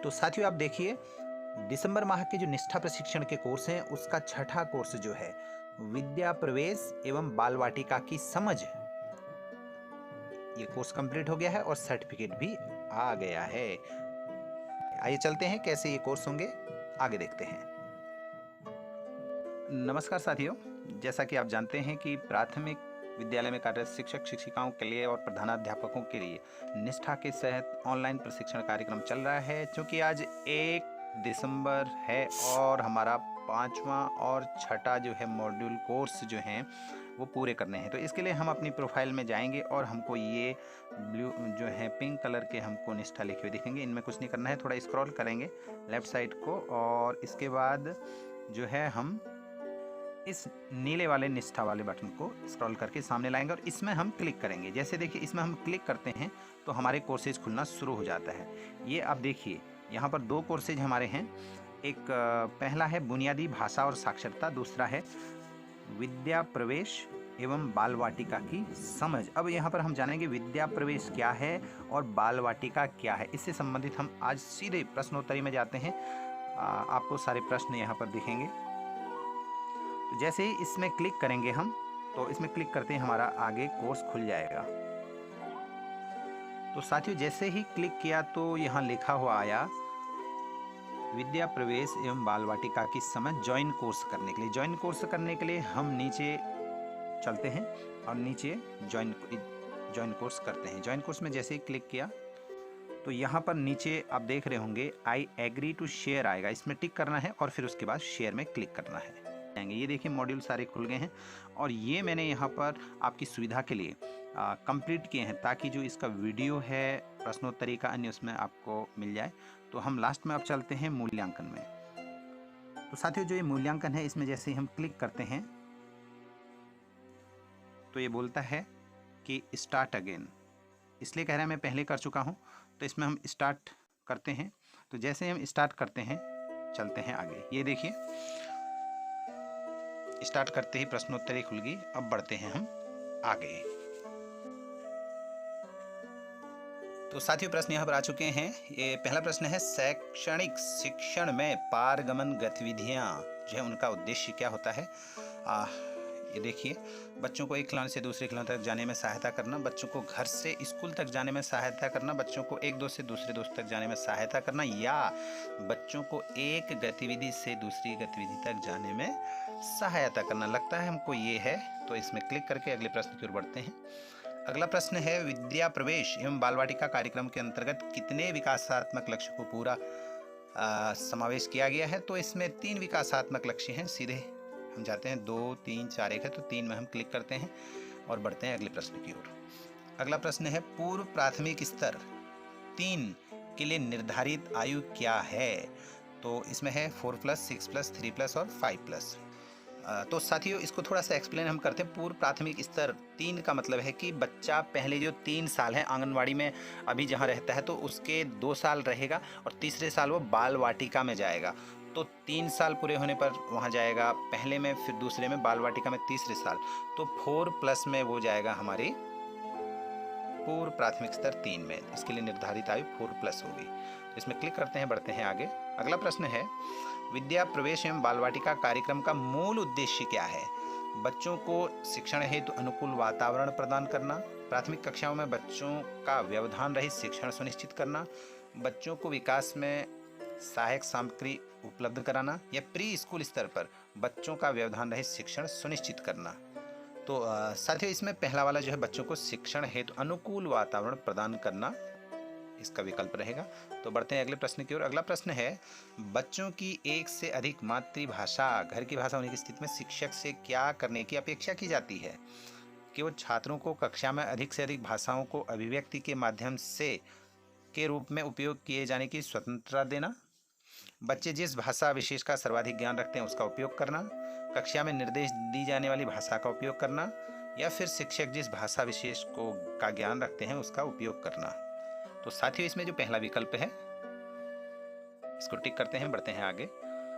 तो साथियों आप देखिए, दिसंबर माह के जो निष्ठा प्रशिक्षण के कोर्स हैं उसका छठा कोर्स जो है विद्या प्रवेश एवं बाल वाटिका की समझ, ये कोर्स कंप्लीट हो गया है और सर्टिफिकेट भी आ गया है। आइए चलते हैं कैसे ये कोर्स होंगे, आगे देखते हैं। नमस्कार साथियों, जैसा कि आप जानते हैं कि प्राथमिक विद्यालय में कार्यरत शिक्षक शिक्षिकाओं के लिए और प्रधानाध्यापकों के लिए निष्ठा के तहत ऑनलाइन प्रशिक्षण कार्यक्रम चल रहा है। क्योंकि आज 1 दिसंबर है और हमारा 5वां और छठा जो है मॉड्यूल कोर्स जो हैं वो पूरे करने हैं, तो इसके लिए हम अपनी प्रोफाइल में जाएंगे और हमको ये ब्लू जो है पिंक कलर के हमको निष्ठा लिखे हुए दिखेंगे। इनमें कुछ नहीं करना है, थोड़ा स्क्रॉल करेंगे लेफ्ट साइड को और इसके बाद जो है हम इस नीले वाले निष्ठा वाले बटन को स्क्रॉल करके सामने लाएंगे और इसमें हम क्लिक करेंगे। जैसे देखिए इसमें हम क्लिक करते हैं तो हमारे कोर्सेज खुलना शुरू हो जाता है। ये आप देखिए यहाँ पर 2 कोर्सेज हमारे हैं। एक पहला है बुनियादी भाषा और साक्षरता, दूसरा है विद्या प्रवेश एवं बाल वाटिका की समझ। अब यहाँ पर हम जानेंगे विद्या प्रवेश क्या है और बाल वाटिका क्या है। इससे संबंधित हम आज सीधे प्रश्नोत्तरी में जाते हैं। आपको सारे प्रश्न यहाँ पर दिखेंगे। तो जैसे ही इसमें क्लिक करेंगे हम, तो इसमें क्लिक करते ही हमारा आगे कोर्स खुल जाएगा। तो साथियों जैसे ही क्लिक किया तो यहाँ लिखा हुआ आया विद्या प्रवेश एवं बाल वाटिका की समझ ज्वाइन कोर्स करने के लिए। ज्वाइन कोर्स करने के लिए हम नीचे चलते हैं और नीचे ज्वाइन कोर्स करते हैं। ज्वाइन कोर्स में जैसे ही क्लिक किया तो यहाँ पर नीचे आप देख रहे होंगे आई एग्री टू शेयर आएगा, इसमें टिक करना है और फिर उसके बाद शेयर में क्लिक करना है। ये देखिए मॉड्यूल सारे खुल गए हैं और ये मैंने यहाँ पर आपकी सुविधा के लिए कंप्लीट किए हैं ताकि जो इसका वीडियो है प्रश्नोत्तरी का अन्य उसमें आपको मिल जाए। तो हम लास्ट में अब चलते हैं मूल्यांकन में। तो साथियों जो ये मूल्यांकन है इसमें जैसे ही हम क्लिक करते हैं तो ये बोलता है कि स्टार्ट अगेन, इसलिए कह रहा है मैं पहले कर चुका हूँ, तो इसमें हम स्टार्ट करते हैं। तो जैसे हम स्टार्ट करते हैं चलते हैं आगे। ये देखिए स्टार्ट करते ही प्रश्नोत्तरी खुल गई। अब बढ़ते हैं हम आगे। तो साथियों प्रश्न यहाँ पर आ चुके हैं। ये पहला प्रश्न है शैक्षणिक शिक्षण में पारगमन गतिविधियाँ जो है उनका उद्देश्य क्या होता है। ये देखिए बच्चों को एक खिलौने से दूसरे खिलौने तक जाने में सहायता करना, बच्चों को घर से स्कूल तक जाने में सहायता करना, बच्चों को एक दोस्त से दूसरे दोस्त तक जाने में सहायता करना, या बच्चों को एक गतिविधि से दूसरी गतिविधि तक जाने में सहायता करना। लगता है हमको ये है, तो इसमें क्लिक करके अगले प्रश्न की ओर बढ़ते हैं। अगला प्रश्न है विद्या प्रवेश एवं बाल वाटिका कार्यक्रम के अंतर्गत कितने विकासात्मक लक्ष्य को पूरा समावेश किया गया है। तो इसमें 3 विकासात्मक लक्ष्य हैं। सीधे हम जाते हैं 2, 3, 4, 1 है तो 3 में हम क्लिक करते हैं और बढ़ते हैं अगले प्रश्न की ओर। अगला प्रश्न है पूर्व प्राथमिक स्तर 3 के लिए निर्धारित आयु क्या है। तो इसमें है 4+, 6+, 3+ और 5+। तो साथियों इसको थोड़ा सा एक्सप्लेन हम करते हैं। पूर्व प्राथमिक स्तर 3 का मतलब है कि बच्चा पहले जो 3 साल है आंगनवाड़ी में अभी जहाँ रहता है तो उसके 2 साल रहेगा और तीसरे साल वो बाल वाटिका में जाएगा। तो 3 साल पूरे होने पर वहाँ जाएगा पहले में, फिर दूसरे में, बाल वाटिका में तीसरे साल। तो 4+ में वो जाएगा हमारी पूर्व प्राथमिक स्तर 3 में। इसके लिए निर्धारित आयु 4+ होगी। तो इसमें क्लिक करते हैं, बढ़ते हैं आगे। अगला प्रश्न है विद्या प्रवेश एवं बाल वाटिका कार्यक्रम का मूल उद्देश्य क्या है। बच्चों को शिक्षण हेतु अनुकूल वातावरण प्रदान करना, प्राथमिक कक्षाओं में बच्चों का व्यवधान रहित शिक्षण सुनिश्चित करना, बच्चों को विकास में सहायक सामग्री उपलब्ध कराना, या प्री स्कूल स्तर पर बच्चों का व्यवधान रहित शिक्षण सुनिश्चित करना। तो साथियों इसमें पहला वाला जो है बच्चों को शिक्षण हेतु अनुकूल वातावरण प्रदान करना, इसका विकल्प रहेगा। तो बढ़ते हैं अगले प्रश्न की ओर। अगला प्रश्न है बच्चों की एक से अधिक मातृभाषा घर की भाषा होने की स्थिति में शिक्षक से क्या करने की अपेक्षा की जाती है। कि वो छात्रों को कक्षा में अधिक से अधिक भाषाओं को अभिव्यक्ति के माध्यम से के रूप में उपयोग किए जाने की स्वतंत्रता देना, बच्चे जिस भाषा विशेष का सर्वाधिक ज्ञान रखते हैं उसका उपयोग करना, कक्षा में निर्देश दी जाने वाली भाषा का उपयोग करना, या फिर शिक्षक जिस भाषा विशेष का ज्ञान रखते हैं उसका उपयोग करना। तो साथियों इसमें जो पहला विकल्प है इसको टिक करते हैं, बढ़ते हैं आगे।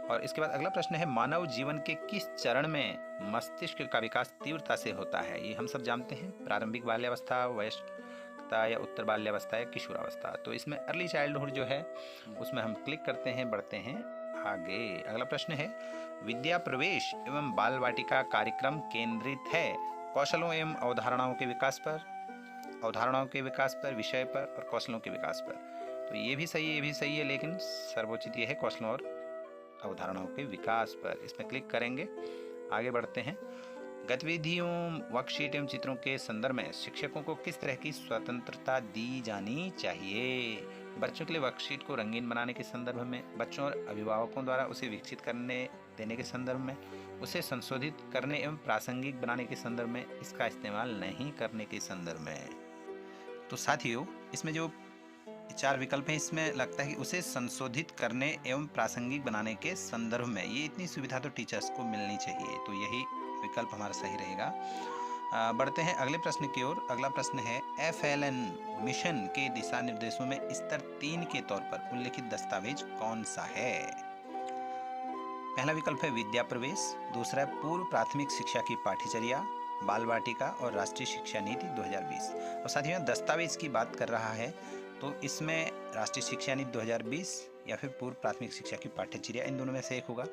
और इसके बाद अगला प्रश्न है मानव जीवन के किस चरण में मस्तिष्क का विकास तीव्रता से होता है। ये हम सब जानते हैं, प्रारंभिक बाल्यावस्था, वयस्क बाल्यावस्था या उत्तर बाल्यावस्था या किशोरावस्था। तो इसमें अर्ली चाइल्डहुड जो है उसमें हम क्लिक करते हैं, बढ़ते हैं आगे। अगला प्रश्न है, विद्या प्रवेश एवं बाल वाटिका कार्यक्रम केंद्रित है कौशलों एवं अवधारणाओं के विकास पर, विषय पर और कौशलों के विकास पर। तो ये भी सही है, ये भी सही है, लेकिन सर्वोचित ये है कौशलों और अवधारणाओं के विकास पर। इसमें क्लिक करेंगे, आगे बढ़ते हैं। गतिविधियों, वर्कशीट एवं चित्रों के संदर्भ में शिक्षकों को किस तरह की स्वतंत्रता दी जानी चाहिए? बच्चों के लिए वर्कशीट को रंगीन बनाने के संदर्भ में, बच्चों और अभिभावकों द्वारा उसे विकसित करने देने के संदर्भ में, उसे संशोधित करने एवं प्रासंगिक बनाने के संदर्भ में, इसका इस्तेमाल नहीं करने के संदर्भ में। तो साथियों, इसमें जो 4 विकल्प हैं, इसमें लगता है कि उसे संशोधित करने एवं प्रासंगिक बनाने के संदर्भ में। ये इतनी सुविधा तो टीचर्स को मिलनी चाहिए, तो यही विकल्प हमारा सही रहेगा। बढ़ते हैं अगले प्रश्न की ओर। अगला प्रश्न है, FLN मिशन के दिशा निर्देशों में स्तर 3 के तौर पर उल्लेखित दस्तावेज कौन सा है? पहला विकल्प है विद्या प्रवेश, दूसरा है पूर्व प्राथमिक शिक्षा की पाठ्यचर्या, बाल वाटिका और राष्ट्रीय शिक्षा नीति 2020। और साथियों, दस्तावेज की बात कर रहा है तो इसमें राष्ट्रीय शिक्षा नीति 2020 या फिर पूर्व प्राथमिक शिक्षा की पाठ्यचर्या, इन दोनों में से एक होगा।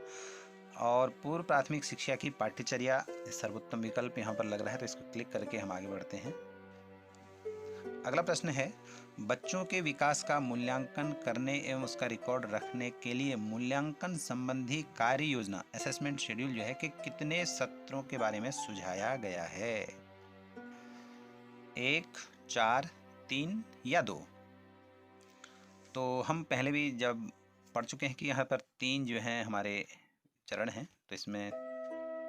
और पूर्व प्राथमिक शिक्षा की पाठ्यचर्या सर्वोत्तम विकल्प यहाँ पर लग रहा है, तो इसको क्लिक करके हम आगे बढ़ते हैं। अगला प्रश्न है, बच्चों के विकास का मूल्यांकन करने एवं उसका रिकॉर्ड रखने के लिए मूल्यांकन संबंधी कार्य योजना असेसमेंट शेड्यूल जो है कि कितने सत्रों के बारे में सुझाया गया है? 1, 4, 3 या 2? तो हम पहले भी जब पढ़ चुके हैं कि यहाँ पर 3 जो हैं हमारे चरण हैं, तो इसमें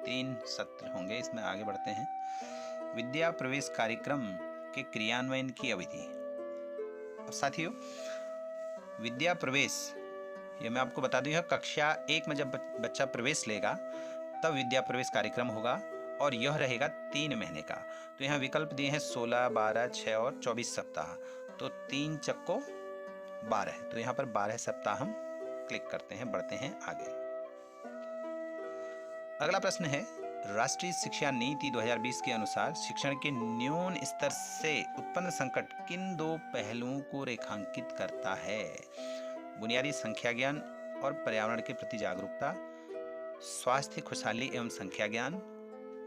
3 सत्र होंगे। इसमें आगे बढ़ते हैं। विद्या प्रवेश कार्यक्रम के क्रियान्वयन की अवधि। अब साथियों, विद्या प्रवेश, ये मैं आपको बता दूं, यह कक्षा 1 में जब बच्चा प्रवेश लेगा तब विद्या प्रवेश कार्यक्रम होगा और यह रहेगा 3 महीने का। तो यहाँ विकल्प दिए हैं 16, 12, 6 और 24 सप्ताह। तो 3 चक्को 12, तो यहाँ पर 12 सप्ताह हम क्लिक करते हैं, बढ़ते हैं आगे। अगला प्रश्न है, राष्ट्रीय शिक्षा नीति 2020 के अनुसार शिक्षण के न्यून स्तर से उत्पन्न संकट किन 2 पहलुओं को रेखांकित करता है? बुनियादी संख्या ज्ञान और पर्यावरण के प्रति जागरूकता, स्वास्थ्य, खुशहाली एवं संख्या ज्ञान,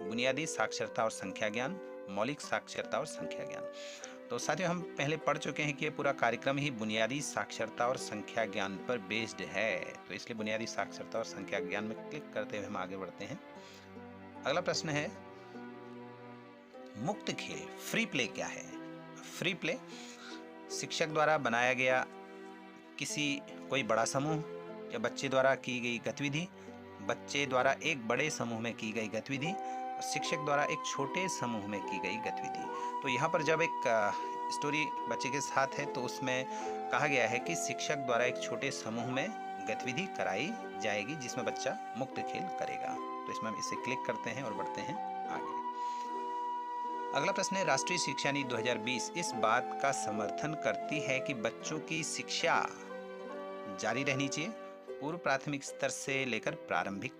बुनियादी साक्षरता और संख्या ज्ञान, मौलिक साक्षरता और संख्या ज्ञान। तो साथियों, हम पहले पढ़ चुके हैं कि ये पूरा कार्यक्रम ही बुनियादी साक्षरता और संख्या ज्ञान पर बेस्ड है, तो इसलिए बुनियादी साक्षरता और संख्या ज्ञान में क्लिक करते हुए हम आगे बढ़ते हैं। अगला प्रश्न है, मुक्त खेल फ्री प्ले क्या है? फ्री प्ले शिक्षक द्वारा बनाया गया कोई बड़ा समूह या बच्चे द्वारा की गई गतिविधि, बच्चे द्वारा एक बड़े समूह में की गई गतिविधि, शिक्षक द्वारा एक छोटे समूह में की गई गतिविधि। तो यहाँ पर जब एक स्टोरी बच्चे के साथ है तो उसमें कहा गया है कि शिक्षक द्वारा एक छोटे समूह में गतिविधि कराई जाएगी जिसमें बच्चा मुक्त खेल करेगा। तो इसमें हम इसे क्लिक करते हैं और बढ़ते हैं आगे। अगला प्रश्न है, राष्ट्रीय शिक्षा नीति 2020 इस बात का समर्थन करती है कि बच्चों की शिक्षा जारी रहनी चाहिए पूर्व प्राथमिक स्तर से लेकर प्राथमिक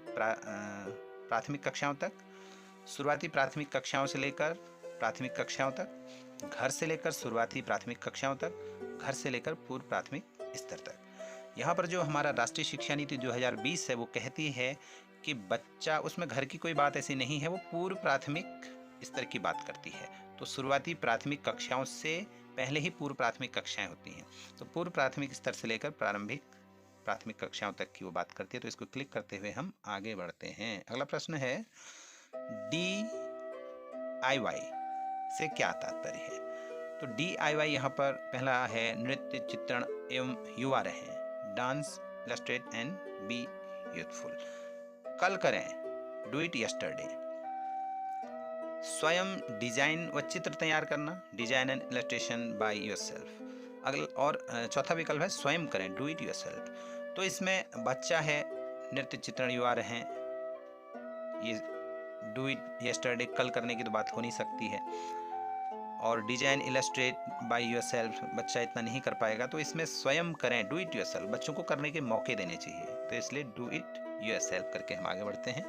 कक्षाओं तक, शुरुआती प्राथमिक कक्षाओं से लेकर प्राथमिक कक्षाओं तक, घर से लेकर शुरुआती प्राथमिक कक्षाओं तक, घर से लेकर पूर्व प्राथमिक स्तर तक। यहाँ पर जो हमारा राष्ट्रीय शिक्षा नीति 2020 है वो कहती है कि बच्चा, उसमें घर की कोई बात ऐसी नहीं है, वो पूर्व प्राथमिक स्तर की बात करती है। तो शुरुआती प्राथमिक कक्षाओं से पहले ही पूर्व प्राथमिक कक्षाएं होती हैं, तो पूर्व प्राथमिक स्तर से लेकर प्राथमिक कक्षाओं तक की वो बात करती है। तो इसको क्लिक करते हुए हम आगे बढ़ते हैं। अगला प्रश्न है, DIY से क्या तात्पर्य है? तो DIY यहाँ पर पहला है, नृत्य, चित्रण एवं युवा रहें, dance, illustrate and be youthful. कल करें, डू इट यस्टरडे। स्वयं डिजाइन व चित्र तैयार करना, design and illustration by yourself. अगला और चौथा विकल्प है स्वयं करें, डू इट योरसेल्फ। तो इसमें बच्चा है, नृत्य, चित्रण, युवा रहें, ये डू इट यस्टरडे, कल करने की तो बात हो नहीं सकती है। और डिजाइन, इलस्ट्रेट बाय योरसेल्फ, बच्चा इतना नहीं कर पाएगा, तो इसमें स्वयं करें, डू इट योरसेल्फ, बच्चों को करने के मौके देने चाहिए, तो इसलिए डू इट योरसेल्फ करके हम आगे बढ़ते हैं।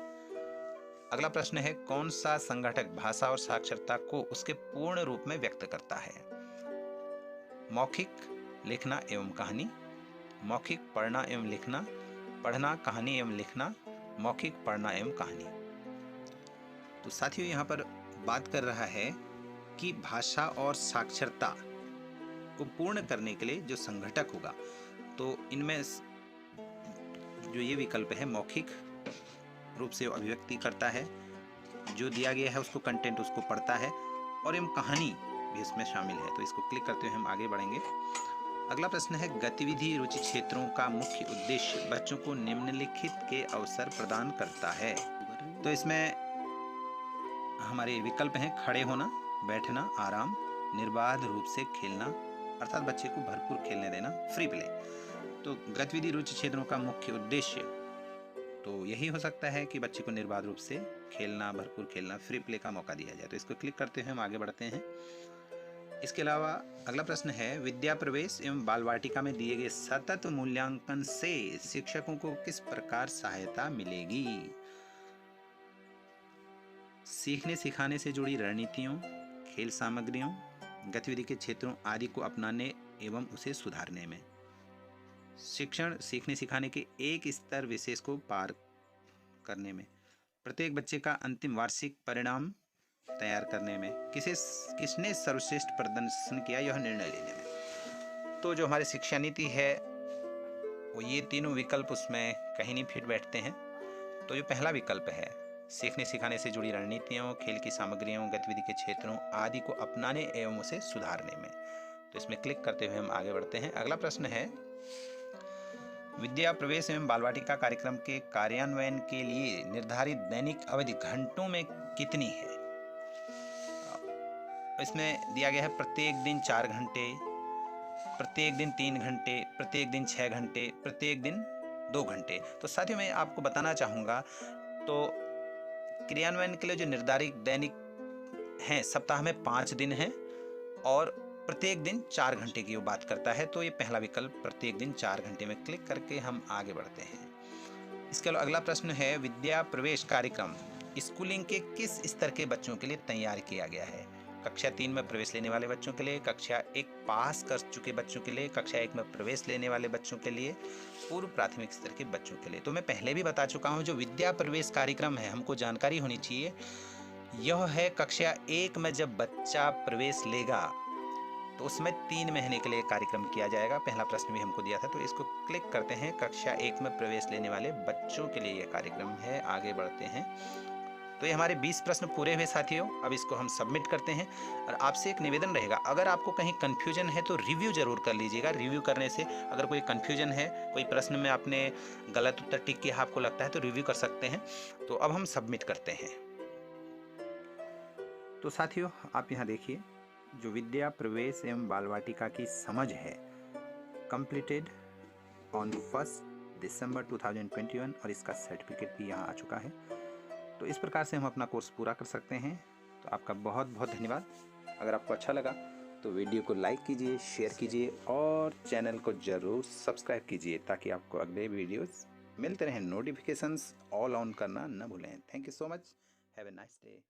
अगला प्रश्न है, कौन सा संगठक भाषा और साक्षरता को उसके पूर्ण रूप में व्यक्त करता है? मौखिक लिखना एवं कहानी, मौखिक पढ़ना एवं लिखना, पढ़ना कहानी एवं लिखना, मौखिक पढ़ना एवं कहानी। तो साथियों यहाँ पर बात कर रहा है कि भाषा और साक्षरता को पूर्ण करने के लिए जो संघटक होगा, तो इनमें जो ये विकल्प है मौखिक रूप से अभिव्यक्ति करता है, जो दिया गया है उसको कंटेंट उसको पढ़ता है, और एवं कहानी भी इसमें शामिल है। तो इसको क्लिक करते हुए हम आगे बढ़ेंगे। अगला प्रश्न है गतिविधि रुचि क्षेत्रों का मुख्य उद्देश्य बच्चों को निम्नलिखित के अवसर प्रदान करता है। तो इसमें हमारे विकल्प हैं खड़े होना, बैठना, आराम, निर्बाध रूप से खेलना, अर्थात बच्चे को भरपूर खेलने देना, फ्री प्ले। तो गतिविधि रुचि क्षेत्रों का मुख्य उद्देश्य तो यही हो सकता है कि बच्चे को निर्बाध रूप से खेलना, भरपूर खेलना, फ्री प्ले का मौका दिया जाए। तो इसको क्लिक करते हुए हम आगे बढ़ते हैं। इसके अलावा अगला प्रश्न है विद्या प्रवेश एवं बाल वाटिका में दिए गए सतत मूल्यांकन से शिक्षकों को किस प्रकार सहायता मिलेगी? सीखने सिखाने से जुड़ी रणनीतियों, खेल सामग्रियों, गतिविधि के क्षेत्रों आदि को अपनाने एवं उसे सुधारने में, शिक्षण सीखने सिखाने के एक स्तर विशेष को पार करने में, प्रत्येक बच्चे का अंतिम वार्षिक परिणाम तैयार करने में, किसने सर्वश्रेष्ठ प्रदर्शन किया यह निर्णय लेने में। तो जो हमारी शिक्षा नीति है वो ये तीनों विकल्प उसमें कहीं नहीं फिट बैठते हैं। तो जो पहला विकल्प है सीखने सिखाने से जुड़ी रणनीतियों, खेल की सामग्रियों, गतिविधि के क्षेत्रों आदि को अपनाने एवं उसे सुधारने में, तो इसमें क्लिक करते हुए हम आगे बढ़ते हैं। अगला प्रश्न है विद्या प्रवेश एवं बाल वाटिका कार्यक्रम के कार्यान्वयन के लिए निर्धारित दैनिक अवधि घंटों में कितनी है? इसमें दिया गया है प्रत्येक दिन 4 घंटे, प्रत्येक दिन 3 घंटे, प्रत्येक दिन 6 घंटे, प्रत्येक दिन 2 घंटे। तो साथियों मैं आपको बताना चाहूँगा तो क्रियान्वयन के लिए जो निर्धारित दैनिक हैं सप्ताह में 5 दिन हैं और प्रत्येक दिन 4 घंटे की वो बात करता है। तो ये पहला विकल्प प्रत्येक दिन 4 घंटे में क्लिक करके हम आगे बढ़ते हैं। इसके अलावा अगला प्रश्न है विद्या प्रवेश कार्यक्रम स्कूलिंग के किस स्तर के बच्चों के लिए तैयार किया गया है? कक्षा 3 में प्रवेश लेने वाले बच्चों के लिए, कक्षा 1 पास कर चुके बच्चों के लिए, कक्षा 1 में प्रवेश लेने वाले बच्चों के लिए, पूर्व प्राथमिक स्तर के बच्चों के लिए। तो मैं पहले भी बता चुका हूँ जो विद्या प्रवेश कार्यक्रम है हमको जानकारी होनी चाहिए, यह है कक्षा 1 में जब बच्चा प्रवेश लेगा तो उसमें 3 महीने के लिए कार्यक्रम किया जाएगा। पहला प्रश्न भी हमको दिया था, तो इसको क्लिक करते हैं। कक्षा 1 में प्रवेश लेने वाले बच्चों के लिए यह कार्यक्रम है। आगे बढ़ते हैं। तो ये हमारे 20 प्रश्न पूरे हुए साथियों। अब इसको हम सबमिट करते हैं और आपसे एक निवेदन रहेगा, अगर आपको कहीं कन्फ्यूजन है तो रिव्यू जरूर कर लीजिएगा। रिव्यू करने से अगर कोई कन्फ्यूजन है, कोई प्रश्न में आपने गलत उत्तर टिक किया आपको लगता है तो रिव्यू कर सकते हैं। तो अब हम सबमिट करते हैं। तो साथियों आप यहाँ देखिए जो विद्या प्रवेश एवं बाल वाटिका की समझ है कंप्लीटेड ऑन 1 दिसंबर 2021 और इसका सर्टिफिकेट भी यहाँ आ चुका है। तो इस प्रकार से हम अपना कोर्स पूरा कर सकते हैं। तो आपका बहुत बहुत धन्यवाद। अगर आपको अच्छा लगा तो वीडियो को लाइक कीजिए, शेयर कीजिए और चैनल को ज़रूर सब्सक्राइब कीजिए ताकि आपको अगले वीडियोस मिलते रहें। नोटिफिकेशंस ऑल ऑन करना न भूलें। Thank you so much. Have a nice day.